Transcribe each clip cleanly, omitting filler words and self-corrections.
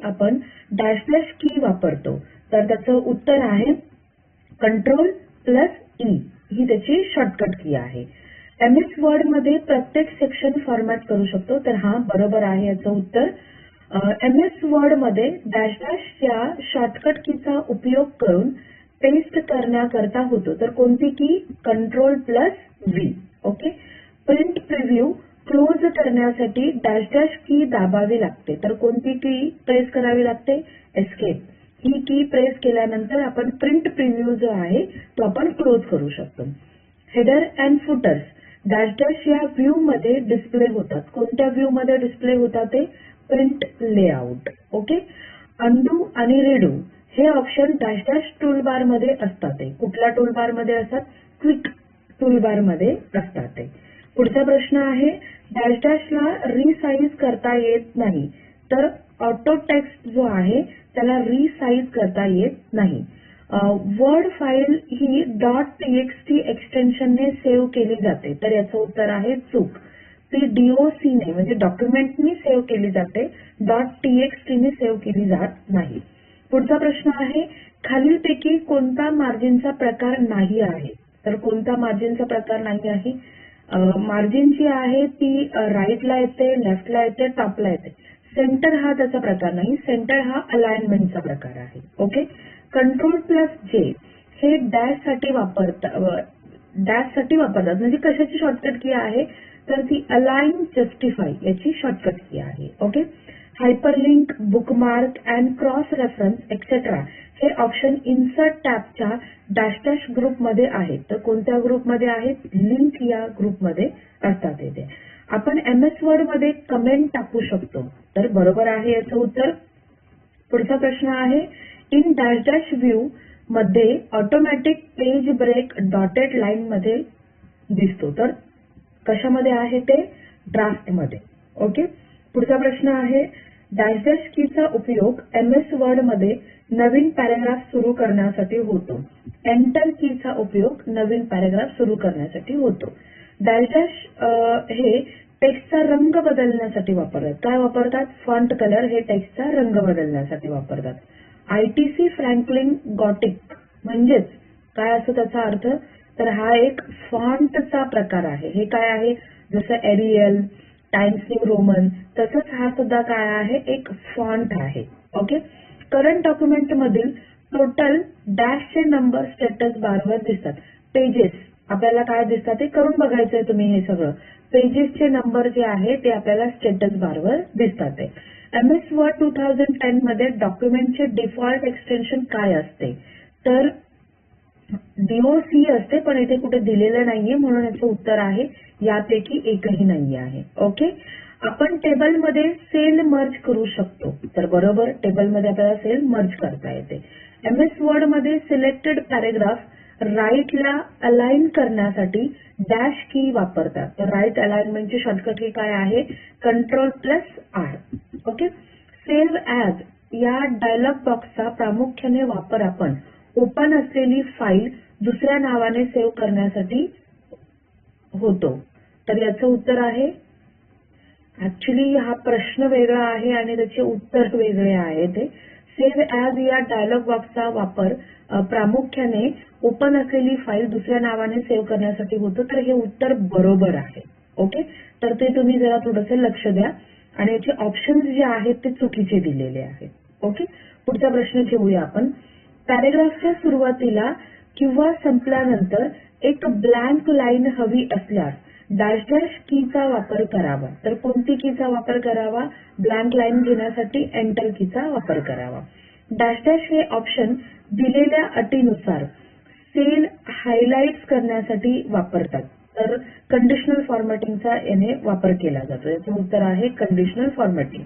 आपण dash dash की वापरतो? तर त्याचं उत्तर आहे Ctrl+E ही त्याची शॉर्टकट की आहे. MS वर्ड मध्ये प्रत्येक सेक्शन फॉर्मॅट करू शकतो, तर हा बरोबर आहे याचं उत्तर. MS वर्ड मध्ये डॅश डॅश या शॉर्टकट कीचा उपयोग करून पेस्ट करण्याकरता होतो, तर कोणती की? Ctrl+V. Okay. Print preview close करण्यासाठी डॅश डॅश की दाबावी लागते, तर कोणती की प्रेस करावी लागते? एस्केप. ही की प्रेस केल्यानंतर आपण प्रिंट प्रिव्ह्यू जो आहे तो आपण क्लोज करू शकतो. Header and putters dash dash या व्ह्यू मध्ये डिस्प्ले होतात. कोणत्या व्ह्यू मध्ये डिस्प्ले होतात ते? Print layout. ओके. अंडू आणि रिडू हे option dash dash tool bar मध्ये असतात. ते कुठल्या टूल बार मध्ये असतात? क्विक टूल बार मध्ये असतात. ते पुढचा प्रश्न आहे डॅश डॅशला रिसाइज करता येत नाही, तर ऑटो टेक्स्ट जो आहे त्याला रिसाइज करता येत नाही. वर्ड फाईल ही .txt एक्सटेन्शनने सेव्ह केली जाते, तर याचं उत्तर आहे चूक. ती DOC ने म्हणजे डॉक्युमेंटनी सेव्ह केली जाते, .txt ने सेव्ह केली जात नाही. पुढचा प्रश्न आहे खालीलपैकी कोणता मार्जिनचा प्रकार नाही आहे? तर कोणता मार्जिनचा प्रकार नाही आहे? मार्जिन जी आहे ती राईटला येते, लेफ्टला येते, टॉपला येते. सेंटर हा त्याचा प्रकार नाही. सेंटर हा अलाइनमेंटचा प्रकार आहे. ओके. Ctrl+J हे डॅश साठी वापरतात म्हणजे कशाची शॉर्टकट की आहे? तर ती अलाइन जस्टिफाय याची शॉर्टकट की आहे. Okay. Hyperlink, bookmark and cross reference etcetera हे ऑप्शन इन्सर्ट टॅबच्या डॅश डॅश ग्रुपमध्ये आहेत, तर कोणत्या ग्रुपमध्ये आहेत? लिंक या ग्रुपमध्ये असतात. येते आपण MS वर्ड मध्ये कमेंट टाकू शकतो, तर बरोबर आहे याचं उत्तर. पुढचा प्रश्न आहे इन डॅश डॅश व्ह्यू मध्ये automatic page break dotted line मध्ये दिसतो, तर कशामध्ये आहे ते? ड्राफ्ट मध्ये. ओके. पुढचा प्रश्न आहे डॅश डॅश कीचा उपयोग MS वर्ड मध्ये नवीन पॅराग्राफ सुरू करण्यासाठी होतो. एंटर कीचा उपयोग नवीन पॅराग्राफ सुरू करण्यासाठी होतो. डॅश डॅश हे टेक्स्टचा रंग बदलण्यासाठी वापरतात. काय वापरतात? फॉन्ट कलर हे टेक्स्टचा रंग बदलण्यासाठी वापरतात. ITC फ्रँकलिन गॉथिक म्हणजेच काय असतो त्याचा अर्थ? तर हा एक फॉन्टचा प्रकार आहे. हे काय आहे? जसं एरियल, टाइम्स न्यू रोमन, तसंच हा सुद्धा काय आहे? एक फॉन्ट आहे. ओके. करंट डॉक्युमेंट मधील टोटल डॅशचे नंबर स्टेटस बारवर दिसतात. पेजेस आपल्याला काय दिसतात ते करून बघायचंय तुम्ही हे सगळं. पेजेसचे नंबर जे आहे ते आपल्याला स्टेटस बारवर दिसतात. MS वर्ड 2010 मध्ये डॉक्युमेंटचे डिफॉल्ट एक्सटेन्शन काय असते? तर DOC असते, पण इथे कुठे दिलेलं नाहीये म्हणून याचं उत्तर आहे यापैकी एकही नाही आहे. ओके. आपण टेबलमध्ये सेल मर्ज करू शकतो, तर बरोबर टेबलमध्ये आपल्याला सेल मर्ज करता येते. MS वर्ड मध्ये सिलेक्टेड पॅरेग्राफ राईटला अलाइन करण्यासाठी डॅश की वापरतात, तर राईट अलाइनमेंटची शॉर्टकट की काय आहे? Ctrl+R. ओके. सेव्ह ॲज या डायलॉग बॉक्सचा प्रामुख्याने वापर आपण ओपन असलेली फाईल दुसऱ्या नावाने सेव्ह करण्यासाठी होतो, तर याचं उत्तर आहे ऍक्च्युली हा प्रश्न वेगळा आहे आणि त्याचे उत्तर वेगळे आहे. ते सेव्ह ॲज या डायलॉग बॉक्सचा वापर प्रामुख्याने ओपन असलेली फाईल दुसऱ्या नावाने सेव्ह करण्यासाठी होतो, तर हे उत्तर बरोबर आहे. ओके. तर ते तुम्ही जरा थोडंसं लक्ष द्या आणि याचे ऑप्शन्स जे आहेत ते चुकीचे दिलेले आहेत. ओके. पुढचा प्रश्न घेऊया आपण. पॅरेग्राफच्या सुरुवातीला किंवा संपल्यानंतर एक ब्लँक लाईन हवी असल्यास डॅश डॅश कीचा वापर करावा, तर कोणती कीचा वापर करावा? ब्लँक लाईन घेण्यासाठी एंटर कीचा वापर करावा. डॅश डॅश हे ऑप्शन दिलेल्या अटीनुसार सेल हायलाइट्स करण्यासाठी वापरतात, तर कंडिशनल फॉर्मॅटिंगचा याने वापर केला जातो. याचं उत्तर आहे कंडिशनल फॉर्मॅटिंग.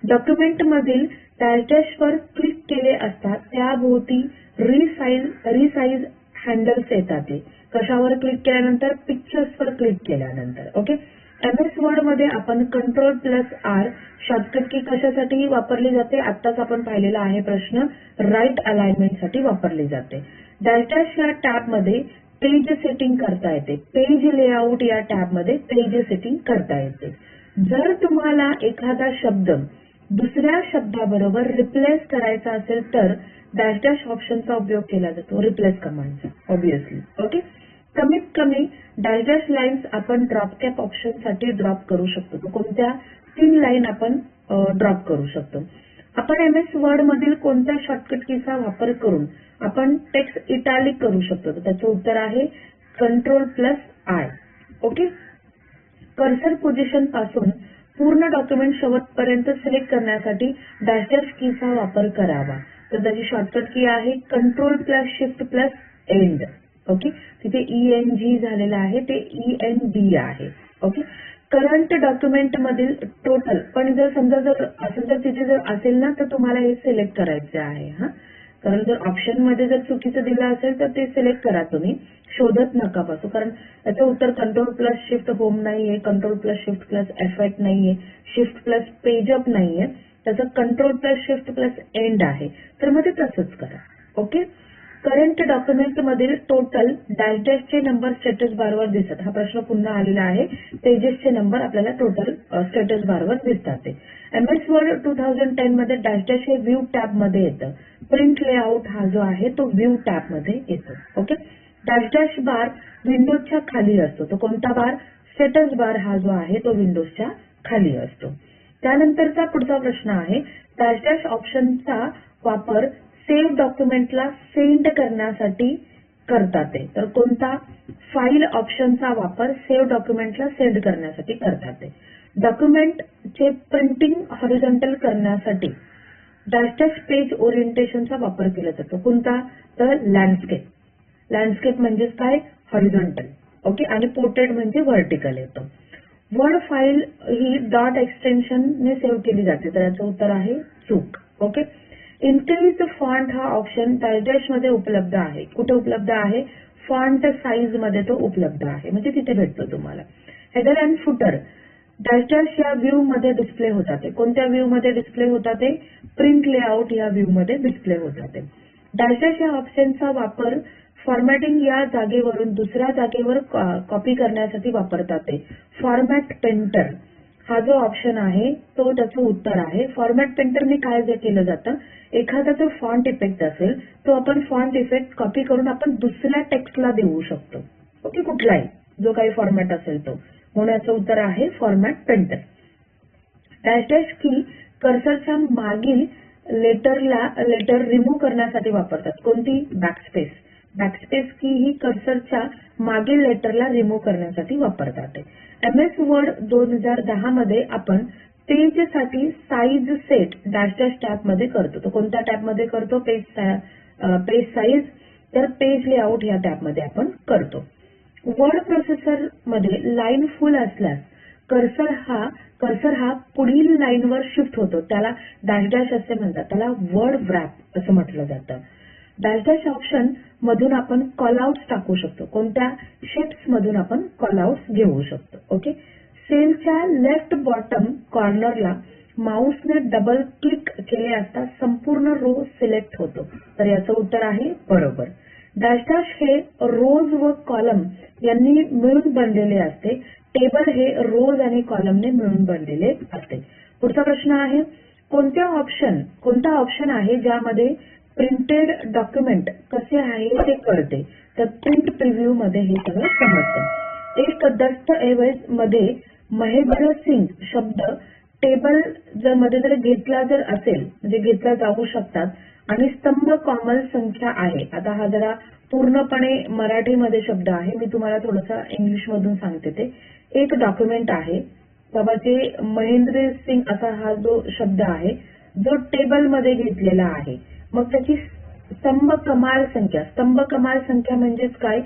डॉक्युमेंट मधील डॅश डॅशवर क्लिक केले असता त्याभोवती रिसाइज हँडल्स येतात. कशावर क्लिक केल्यानंतर? पिक्चर्सवर क्लिक केल्यानंतर. ओके. MS वर्ड मध्ये आपण Ctrl+R शॉर्टकट की कशासाठी वापरली जाते? आत्ताच आपण पाहिलेला आहे प्रश्न. राईट अलाइनमेंटसाठी वापरली जाते. डॅश डॅश या टॅब मध्ये पेज सेटिंग करता येते. पेज लेआउट या टॅब मध्ये पेज सेटिंग करता येते. जर तुम्हाला एखादा शब्द दुसऱ्या शब्दाबरोबर रिप्लेस करायचा असेल तर डॅश डॅश ऑप्शनचा उपयोग केला जातो, रिप्लेस कमांडचा ऑब्विसली. ओके, कमीत कमी डॅश डॅश लाईन्स आपण ड्रॉप कॅप ऑप्शन साठी ड्रॉप करू शकतो. तो कोणत्या 3 लाईन आपण ड्रॉप करू शकतो. आपण MS वर्ड मधील कोणत्या शॉर्टकट कीचा वापर करून आपण टेक्स्ट इटॅलिक करू शकतो. तर त्याचं उत्तर आहे Ctrl+I. ओके, कर्सर पोझिशन पासून पूर्ण डॉक्युमेंट शेवटपर्यंत सिलेक्ट करण्यासाठी डॅश डॅश कीचा वापर करावा. तर त्याची शॉर्टकट की आहे Ctrl+Shift+End. ओके, तिथे ENG झालेलं आहे, ते END आहे. ओके, करंट डॉक्युमेंट मधील टोटल, पण जर समजा जर असेल तर तिथे जर असेल ना तर तुम्हाला हे सिलेक्ट करायचे आहे. हा, कारण जर ऑप्शन मध्ये जर चुकीचं दिलं असेल तर ते सिलेक्ट करा, तुम्ही शोधत नका बसू. कारण याचं उत्तर Ctrl+Shift होम नाहीये, Ctrl+Shift+F8 नाहीये, Shift+Page-up नाहीये, त्याचं Ctrl+Shift+End आहे. तर मग ते तसंच करा. ओके, करंट डॉक्युमेंट मधील टोटल डॅश डॅशचे नंबर स्टेटस बारवर दिसतात. हा प्रश्न पुन्हा आलेला आहे. पेजेसचे नंबर आपल्याला टोटल स्टेटस बारवर दिसतात. MS वर्ड 2010 मध्ये डॅश डॅश हे व्ह्यू टॅब मध्ये येतं. प्रिंट लेआउट हा जो आहे तो व्ह्यू टॅब मध्ये येतो. ओके, डॅश डॅश बार विंडोजच्या खाली असतो. तो कोणता बार? स्टेटस बार हा जो आहे तो विंडोजच्या खाली असतो. त्यानंतरचा पुढचा प्रश्न आहे, डॅश डॅश ऑप्शनचा वापर सेव्ह डॉक्युमेंटला सेंड करण्यासाठी करतात. तर कोणता? फाईल ऑप्शनचा वापर सेव्ह डॉक्युमेंटला सेंड करण्यासाठी करतात. डॉक्युमेंटचे प्रिंटिंग हॉरिझॉन्टल करण्यासाठी डॅश डॅश पेज ओरिएंटेशनचा वापर केला जातो. कोणता? तर लँडस्केप. लँडस्केप म्हणजेच काय? हॉरिझॉन्टल. ओके, आणि पोर्ट्रेट म्हणजे व्हर्टिकल येतो. वर्ड फाईल ही डॉट एक्सटेन्शनने सेव्ह केली जाते. तर याचं उत्तर आहे चूक. ओके, इन्क्रीज फॉन्ट हा ऑप्शन डॅश डॅश मध्ये उपलब्ध आहे. कुठे उपलब्ध आहे? फॉन्ट साईज मध्ये तो उपलब्ध आहे, म्हणजे तिथे भेटतो तुम्हाला. Header and footer dash dash या व्ह्यू मध्ये डिस्प्ले होतात. कोणत्या व्ह्यू मध्ये डिस्प्ले होतात? प्रिंट लेआउट या व्ह्यू मध्ये डिस्प्ले होतात. डॅश डॅश या ऑप्शनचा वापर फॉर्मॅटिंग या जागेवरून दुसऱ्या जागेवर कॉपी करण्यासाठी वापरतात. फॉर्मॅट पेंटर हा जो ऑप्शन आहे तो त्याचं उत्तर आहे. फॉर्मॅट पेंटरने काय जे केलं जातं, एखादा जो फॉन्ट इफेक्ट असेल तो आपण फॉन्ट इफेक्ट कॉपी करून आपण दुसऱ्या टेक्स्टला देऊ शकतो. ओके, कुठलाही जो काही फॉर्मॅट असेल तो. म्हणून याचं उत्तर आहे फॉर्मॅट पेंटर. डॅश डॅश की कर्सरच्या मागील लेटर रिमूव्ह करण्यासाठी वापरतात. कोणती? बॅकस्पेस. बॅकस्पेस की ही कर्सरच्या मागील लेटरला रिमूव्ह करण्यासाठी वापरतात. MS वर्ड 2010 मध्ये आपण पेज साठी size set dash dash tab मध्ये करतो. तो कोणत्या टॅब मध्ये करतो? Page size. तर पेज लेआउट या टॅब मध्ये आपण करतो. वर्ड प्रोसेसर मध्ये लाईन फुल असल्यास कर्सर हा पुढील लाईनवर शिफ्ट होतो. त्याला डॅश डॅश असे म्हणतात. त्याला वर्ड व्रॅप असं म्हटलं जातं. डॅश डॅश ऑप्शन मधून आपण कॉलआउट्स टाकू शकतो. कोणत्या? शेप्स मधून आपण कॉलआउट्स घेऊ शकतो. ओके, सेलच्या लेफ्ट बॉटम कॉर्नरला माऊसने डबल क्लिक केले असता संपूर्ण रो सिलेक्ट होतो. तर याचं उत्तर आहे बरोबर. डॅश डॅश हे रोज व कॉलम यांनी मिळून बनलेले असते. टेबल हे रोज आणि कॉलमने मिळून बनलेले असते. पुढचा प्रश्न आहे, कोणता ऑप्शन आहे ज्यामध्ये प्रिंटेड डॉक्युमेंट कसे आहे ते कळते? तर प्रिंट प्रिव्ह्यू मध्ये हे सगळं समजतं. एक दस्तऐवज मध्ये महेंद्र सिंग शब्द टेबल मध्ये जर घेतला असेल म्हणजे घेतला जाऊ शकतात आणि स्तंभ कॉमन संख्या आहे. आता हा जरा पूर्णपणे मराठीमध्ये शब्द आहे, मी तुम्हाला थोडंसं इंग्लिश मधून सांगते. ते एक डॉक्युमेंट आहे बाबा, ते महेंद्र सिंग असा हा जो शब्द आहे जो टेबल मध्ये घेतलेला आहे. मग त्याची स्तंभ कमाल संख्या म्हणजेच काय?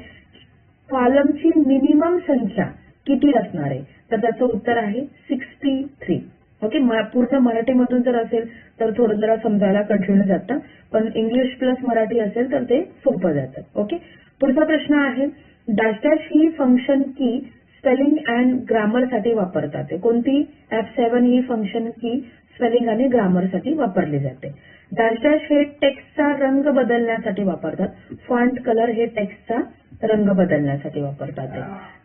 कॉलमची मिनिमम संख्या किती असणार आहे? तर त्याचं उत्तर आहे 63. ओके, पूर्ण मराठीमधून जर असेल तर थोडं जरा समजायला कठीण जातं, पण इंग्लिश प्लस मराठी असेल तर ते सोपं जातं. ओके, पुढचा प्रश्न आहे, डॅश डॅश ही फंक्शन की स्पेलिंग अँड ग्रामर साठी वापरतात. कोणती? F7 ही फंक्शन की स्पेलिंग आणि ग्रामर साठी वापरली जाते. डॅश डॅश हे टेक्स्टचा रंग बदलण्यासाठी वापरतात. फॉन्ट कलर हे टेक्स्टचा रंग बदलण्यासाठी वापरतात.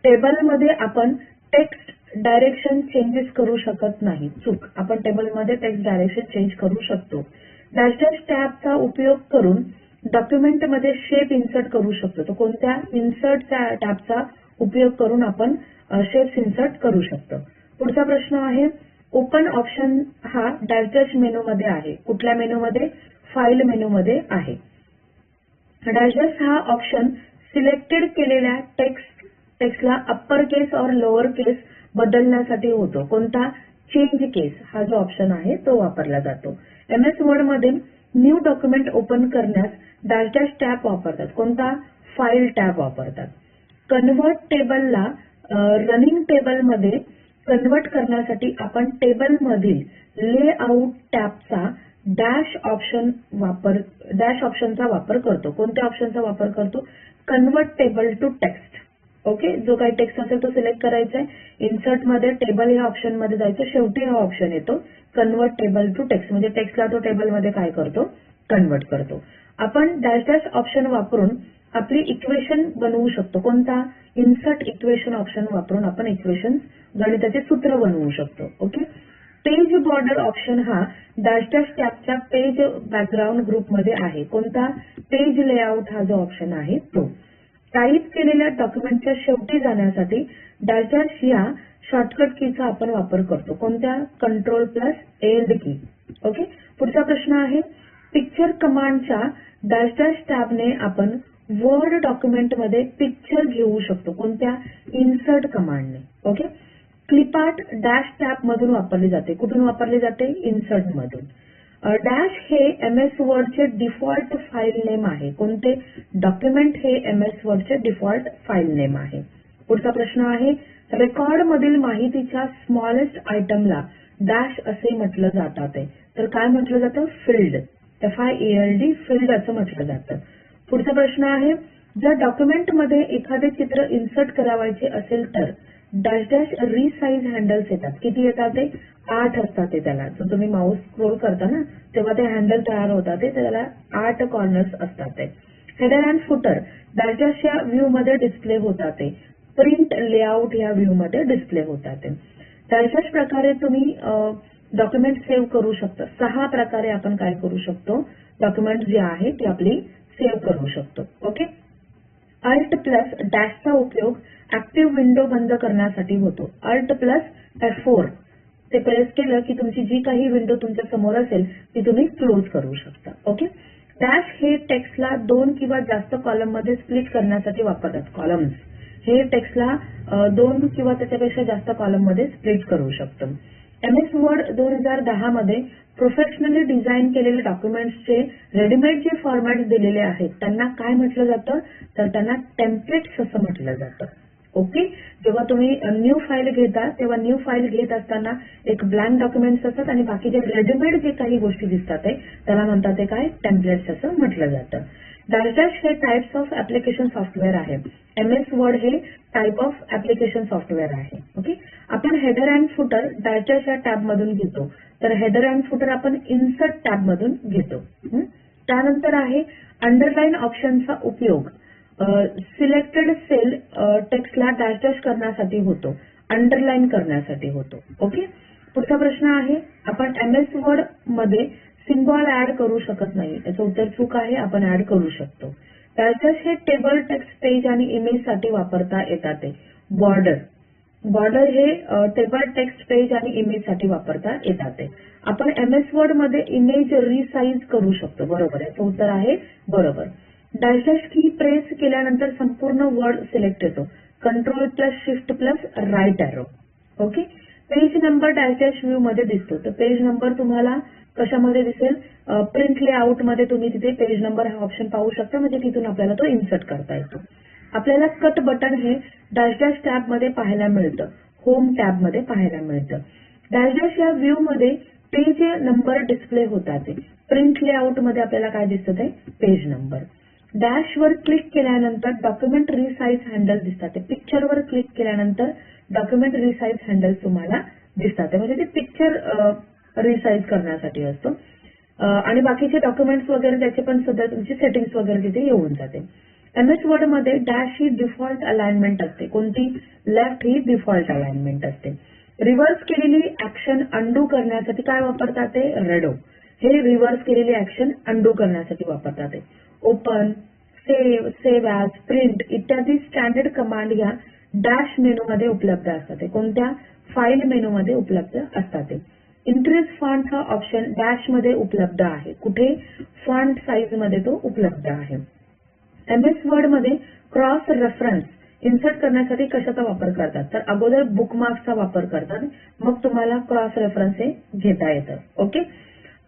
टेबलमध्ये आपण टेक्स्ट डायरेक्शन चेंजेस करू शकत नाही. चूक. आपण टेबलमध्ये टेक्स्ट डायरेक्शन चेंज करू शकतो. डॅश डॅश टॅबचा उपयोग करून डॉक्युमेंटमध्ये शेप इन्सर्ट करू शकतो. तर कोणत्या इन्सर्ट टॅबचा उपयोग करून आपण शेप्स इन्सर्ट करू शकतो. पुढचा प्रश्न आहे, ओपन ऑप्शन हा डॅश डॅश मेनू मध्ये आहे. कुठल्या मेनू मध्ये? फाईल मेनू मध्ये आहे. डॅश डॅश हा ऑप्शन सिलेक्टेड केलेल्या टेक्स्टला अप्पर केस और लोअर केस बदलण्यासाठी होतो. कोणता? चेंज केस हा जो ऑप्शन आहे तो वापरला जातो. MS वर्ड मध्ये न्यू डॉक्युमेंट ओपन करण्यास डॅश डॅश टॅब वापरतात. कोणता? फाईल टॅब वापरतात. कन्व्हर्ट टेबलला रनिंग टेबलमध्ये कन्व्हर्ट करण्यासाठी आपण टेबलमधील लेआउट टॅबचा डॅश ऑप्शनचा वापर करतो. कोणत्या ऑप्शनचा वापर करतो? Convert table to text. Okay, जो काही टेक्स्ट असेल तो सिलेक्ट करायचा आहे. इन्सर्ट मध्ये टेबल या ऑप्शन मध्ये जायचं. शेवटी हा ऑप्शन येतो कन्व्हर्ट टेबल टू टेक्स्ट, म्हणजे टेक्स्टला तो टेबलमध्ये काय करतो? कन्व्हर्ट करतो. आपण डॅश डॅश ऑप्शन वापरून आपली इक्वेशन बनवू शकतो. कोणता? इन्सर्ट इक्वेशन ऑप्शन वापरून आपण इक्वेशन गणिताचे सूत्र बनवू शकतो. ओके. पेज बॉर्डर ऑप्शन हा डॅश डॅश टॅबच्या पेज बॅकग्राऊंड ग्रुपमध्ये आहे. कोणता? पेज लेआउट हा जो ऑप्शन आहे तो. टाईप केलेल्या डॉक्युमेंटच्या शेवटी जाण्यासाठी डॅश डॅश या शॉर्टकट कीचा आपण वापर करतो. कोणत्या? Ctrl+End की. ओके. पुढचा प्रश्न आहे, पिक्चर कमांडच्या डॅश डॅश टॅबने आपण वर्ड डॉक्युमेंटमध्ये पिक्चर घेऊ शकतो. कोणत्या? इन्सर्ट कमांडने. ओके. क्लिपआर्ट डॅश टॅब मधून वापरली जाते. कुठून वापरली जाते? इन्सर्ट मधून. डॅश हे MS वर्डचे डिफॉल्ट फाईल नेम आहे. कोणते? डॉक्युमेंट हे MS वर्डचे डिफॉल्ट फाईल नेम आहे. पुढचा प्रश्न आहे, रेकॉर्ड मधील माहितीच्या स्मॉलेस्ट आयटमला डॅश असे म्हटलं जातात. तर काय म्हटलं जातं? फील्ड. FIELD फील्ड असं म्हटलं जातं. पुढचा प्रश्न आहे, जर डॉक्युमेंटमध्ये एखादे चित्र इन्सर्ट करावायचे असेल तर डॅश डॅश रिसाइज हँडल्स येतात. किती येतात? ते 8 असतात. ते त्याला जर तुम्ही माऊस स्क्रोल करता ना तेव्हा ते हँडल तयार होतात. ते त्याला 8 कॉर्नर्स असतात. Header and footer dash dash या व्ह्यू मध्ये डिस्प्ले होतात. ते प्रिंट लेआउट या व्ह्यू मध्ये डिस्प्ले होतात. डॅश डॅश प्रकारे तुम्ही डॉक्युमेंट सेव्ह करू शकता. 6 प्रकारे आपण काय करू शकतो? डॉक्युमेंट जे आहे ते आपली सेव्ह करू शकतो. ओके. Alt+डॅशचा उपयोग ऍक्टिव्ह विंडो बंद करण्यासाठी होतो. Alt+F4 ते प्रेस केलं की तुमची जी काही विंडो तुमच्या समोर असेल ती तुम्ही क्लोज करू शकता. ओके. डॅश हे टेक्स्टला 2 किंवा जास्त कॉलम मध्ये स्प्लिट करण्यासाठी वापरतात. कॉलम्स हे टेक्स्टला 2 किंवा त्याच्यापेक्षा जास्त कॉलम मध्ये स्प्लिट करू शकतो. MS वर्ड 2010 मध्ये प्रोफेशनली डिझाईन केलेले डॉक्युमेंट्सचे रेडीमेड जे फॉर्मॅट दिलेले आहेत त्यांना काय म्हटलं जातं? तर त्यांना टेम्पलेट्स असं म्हटलं जातं. ओके. जेव्हा तुम्ही न्यू फाईल घेता तेव्हा न्यू फाईल घेत असताना एक ब्लँक डॉक्युमेंट्स असतात आणि बाकीचे रेडीमेड जे काही गोष्टी दिसतात त्याला म्हणतात ते काय? टेम्पलेट्स असं म्हटलं जातं. डॅश डॅश हे टाइप्स ऑफ ऍप्लिकेशन सॉफ्टवेअर आहे. MS वर्ड हे टाइप ऑफ ऍप्लिकेशन सॉफ्टवेअर आहे. ओके. आपण header and footer dash dash या टॅब मधून घेतो. तर हेडर अँड फुटर आपण इन्सर्ट टॅब मधून घेतो. त्यानंतर आहे अंडरलाईन ऑप्शनचा उपयोग सिलेक्टेड सेल टेक्स्टला डॅश डॅश करण्यासाठी होतो. अंडरलाईन करण्यासाठी होतो. ओके. पुढचा प्रश्न आहे, आपण MS वर्ड मध्ये सिम्बॉल ऍड करू शकत नाही. याचं उत्तर चूक आहे. आपण ऍड करू शकतो. डॅश डॅश हे टेबल, टेक्स्ट, पेज आणि इमेज साठी वापरता येतात. बॉर्डर हे टेबल, टेक्स्ट, पेज आणि इमेज साठी वापरता येतात. आपण MS वर्ड मध्ये इमेज रिसाइज करू शकतो. बरोबर. याचं उत्तर आहे बरोबर. डॅश डॅश की प्रेस केल्यानंतर संपूर्ण वर्ड सिलेक्ट येतो. Ctrl+Shift+Right arrow. Okay. Page number dash dash view मध्ये दिसतो. तर पेज नंबर तुम्हाला कशामध्ये दिसेल? प्रिंट लेआउट मध्ये तुम्ही तिथे पेज नंबर हा ऑप्शन पाहू शकता. म्हणजे तिथून आपल्याला तो इन्सर्ट करता येतो. आपल्याला कट बटन हे डॅश डॅश टॅब मध्ये पाहायला मिळतं. होम टॅब मध्ये पाहायला मिळतं. डॅश डॅश या व्ह्यू मध्ये पेज नंबर डिस्प्ले होतात. प्रिंट लेआउट मध्ये आपल्याला काय दिसत आहे? Page number. डॅश वर क्लिक केल्यानंतर डॉक्युमेंट रिसाइज हँडल दिसतात. पिक्चर वर क्लिक केल्यानंतर डॉक्युमेंट रिसाइज हँडल तुम्हाला दिसतात. म्हणजे ते पिक्चर रिसाइज करण्यासाठी असतो. आणि बाकीचे डॉक्युमेंट्स वगैरे त्याचे पण सुद्धा तुमची सेटिंग्स वगैरे तिथे येऊन जाते. MS वर्ड मध्ये डॅश ही डिफॉल्ट अलाइनमेंट असते. कोणती? लेफ्ट ही डिफॉल्ट अलाइनमेंट असते. रिव्हर्स केलेली ऍक्शन अंडू करण्यासाठी काय वापरतात ते? रेडो. हे रिव्हर्स केलेली ऍक्शन अंडू करण्यासाठी वापरतात ते. Open, save, save as, print इत्यादी स्टँडर्ड कमांड ह्या डॅश मेनू मध्ये उपलब्ध असतात. कोणत्या? फाईल मेनू मध्ये उपलब्ध असतात. इन्क्रीज फॉन्ट हा ऑप्शन डॅश मध्ये उपलब्ध आहे. कुठे? फॉन्ट साईज मध्ये तो उपलब्ध आहे. MS वर्ड मध्ये क्रॉस रेफरन्स इन्सर्ट करण्यासाठी कशाचा वापर करतात? तर अगोदर बुकमार्क्सचा वापर करतात, मग तुम्हाला क्रॉस रेफरन्स हे घेता येतं. ओके.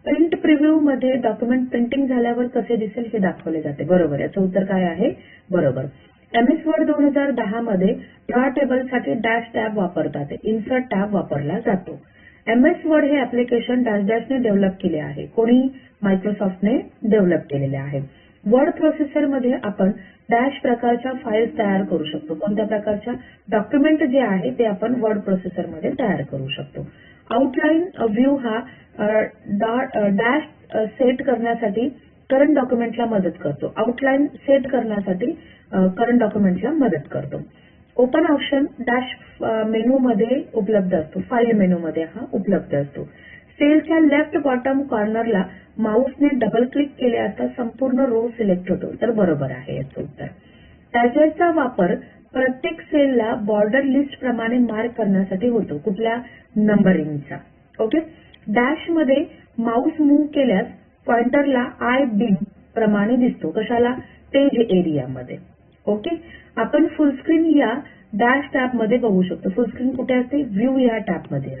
प्रिंट प्रिव्ह्यू मध्ये डॉक्युमेंट प्रिंटिंग झाल्यावर कसे दिसेल हे दाखवले जाते. बरोबर. याचं उत्तर काय आहे? बरोबर. MS वर्ड 2010 मध्ये ड्रॉ टेबल साठी डॅश टॅब वापरतात. इन्सर्ट टॅब वापरला जातो. MS वर्ड हे ऍप्लिकेशन डॅश डॅशने डेव्हलप केले आहे. कोणी? मायक्रोसॉफ्टने डेव्हलप केलेले आहे. वर्ड प्रोसेसर मध्ये आपण डॅश प्रकारच्या फाईल्स तयार करू शकतो. कोणत्या प्रकारच्या? डॉक्युमेंट जे आहे ते आपण वर्ड प्रोसेसर मध्ये तयार करू शकतो. आउटलाईन व्ह्यू हा डॅश सेट करण्यासाठी करंट डॉक्युमेंटला मदत करतो. आउटलाईन सेट करण्यासाठी करंट डॉक्युमेंटला मदत करतो. ओपन ऑप्शन डॅश मेनू मध्ये उपलब्ध असतो. फाईल मेनू मध्ये हा उपलब्ध असतो. सेलच्या लेफ्ट बॉटम कॉर्नरला माऊसने डबल क्लिक केले असता संपूर्ण रो सिलेक्ट होतो. तर बरोबर आहे याचं उत्तर. टॅगचा वापर प्रत्येक सेलला बॉर्डर लिस्ट प्रमाणे मार्क करण्यासाठी होतो. कुठल्या? नंबरिंगचा. ओके. डॅश मध्ये माऊस मूव्ह केल्यास पॉइंटरला आय बीम प्रमाणे दिसतो. कशाला? पेज एरियामध्ये. ओके. आपण फुल स्क्रीन या डॅश टॅब मध्ये बघू शकतो. फुल स्क्रीन कुठे असते? व्ह्यू या टॅब मध्ये.